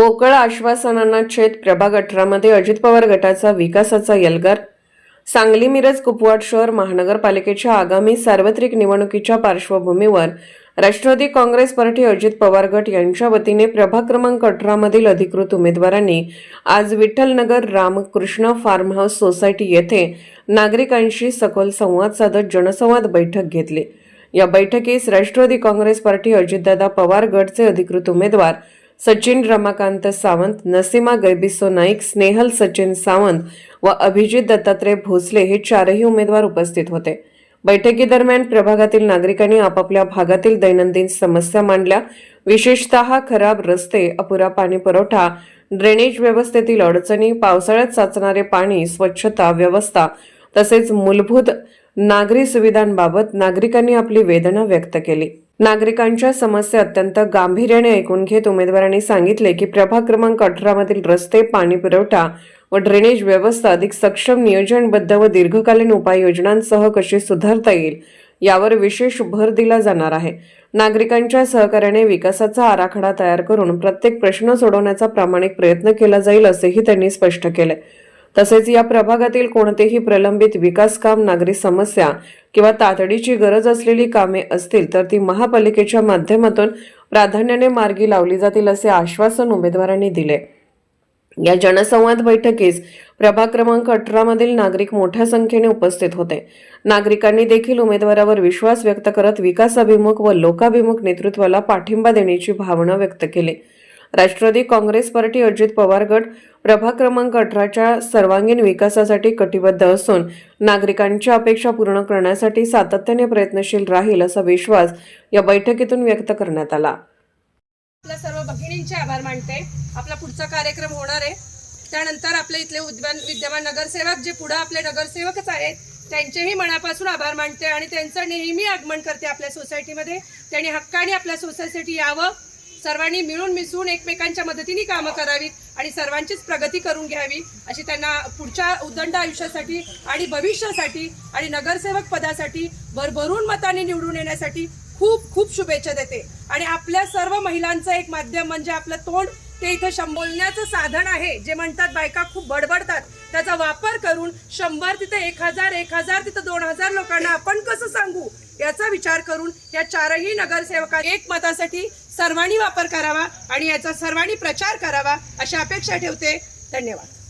पोकळ आश्वासनांना छेद. प्रभाग 18 मध्ये अजित पवार गटाचा विकासाचा एल्गार. सांगली, मिरज, कुपवाड शहर महानगरपालिकेच्या आगामी सार्वत्रिक निवडणुकीच्या पार्श्वभूमीवर राष्ट्रवादी काँग्रेस पार्टी अजित पवार गट यांच्या वतीने प्रभाग क्रमांक 18 मधील अधिकृत उमेदवारांनी आज Vitthalnagar Ramkrishna farm house society येथे नागरिकांशी सखोल संवाद साधत जनसंवाद बैठक घेतली। या बैठकीस राष्ट्रवादी काँग्रेस पार्टी अजितदादा पवार गटचे अधिकृत उमेदवार सचिन रमाकांत सावंत, नसीमा गैबिसो नाईक, स्नेहल सचिन सावंत व अभिजित दत्तात्रय भोसले हे चारही उमेदवार उपस्थित होते। बैठकीदरम्यान प्रभागातील नागरिकांनी आपापल्या भागातील दैनंदिन समस्या मांडल्या। विशेषतः खराब रस्ते, अपुरा पाणी पुरवठा, ड्रेनेज व्यवस्थेतील अडचणी, पावसाळ्यात साचणारे पाणी, स्वच्छता व्यवस्था तसेच मूलभूत नागरी सुविधांबाबत नागरिकांनी आपली वेदना व्यक्त केली। नागरिकांच्या समस्या अत्यंत गांभीर्याने ऐकून घेत उमेदवारांनी सांगितले की प्रभाग क्रमांक 18 मधील रस्ते, पाणी पुरवठा व ड्रेनेज व्यवस्था अधिक सक्षम, नियोजनबद्ध व दीर्घकालीन उपाययोजनांसह कशी सुधारता येईल यावर विशेष भर दिला जाणार आहे। नागरिकांच्या सहकार्याने विकासाचा आराखडा तयार करून प्रत्येक प्रश्न सोडवण्याचा प्रामाणिक प्रयत्न केला जाईल असेही त्यांनी स्पष्ट केले। तसेच या प्रभागातील कोणतेही प्रलंबित विकास काम, नागरी समस्या किंवा तातडीची गरज असलेली कामे असतील तर ती महापालिकेच्या माध्यमातून प्राधान्याने मार्गी लावली जातील असे आश्वासन उमेदवारांनी दिले। या जनसंवाद बैठकीस प्रभाग क्रमांक 18 मधील नागरिक मोठ्या संख्येने उपस्थित होते। नागरिकांनी देखील उमेदवारावर विश्वास व्यक्त करत विकासाभिमुख व लोकाभिमुख नेतृत्वाला पाठिंबा देण्याची भावना व्यक्त केली। राष्ट्रवादी काँग्रेस पार्टी अजित पवार गट प्रभाग क्रमांक 18च्या सर्वांगीण विकासासाठी कटिबद्ध असून नागरिकांच्या अपेक्षा पूर्ण करण्यासाठी सातत्याने प्रयत्नशील राहील असा विश्वास या बैठकीतून व्यक्त करण्यात आला। आपल्या सर्व भगिनींचे आभार मानते। आपला पुढचा कार्यक्रम होणार आहे, त्यानंतर आपले इथले विद्यमान नगरसेवक जे पुढे आपले नगरसेवकच आहेत त्यांचेही मनापासून आभार मानते आणि त्यांचं नेहमी आगमन करते आपल्या सोसायटीमध्ये। त्यांनी हक्काने आपल्या सोसायटीसाठी यावं, सर्वांनी मिळून मिसळून एकमेकांच्या मदतीने कामं करावीत आणि सर्वांचीच प्रगती करून घ्यावी अशी त्यांना पुढच्या उदंड आयुष्यासाठी आणि भविष्यासाठी आणि नगरसेवक पदासाठी भरभरून मतांनी निवडून येण्यासाठी खूप खूप शुभेच्छा देते। आणि आपल्या सर्व महिलांचं एक माध्यम म्हणजे आपलं तोंड, ते इथं बोलण्याचं साधन आहे। जे म्हणतात बायका खूप बडबडतात, त्याचा वापर करून 100 तिथे 1000 तिथे 2000 लोकांना आपण कसं सांगू याचा विचार करून या चारही नगरसेवकांनी एक मतासाठी सर्वांनी वापर करावा आणि याचा सर्वांनी प्रचार करावा अशी अपेक्षा ठेवते। धन्यवाद।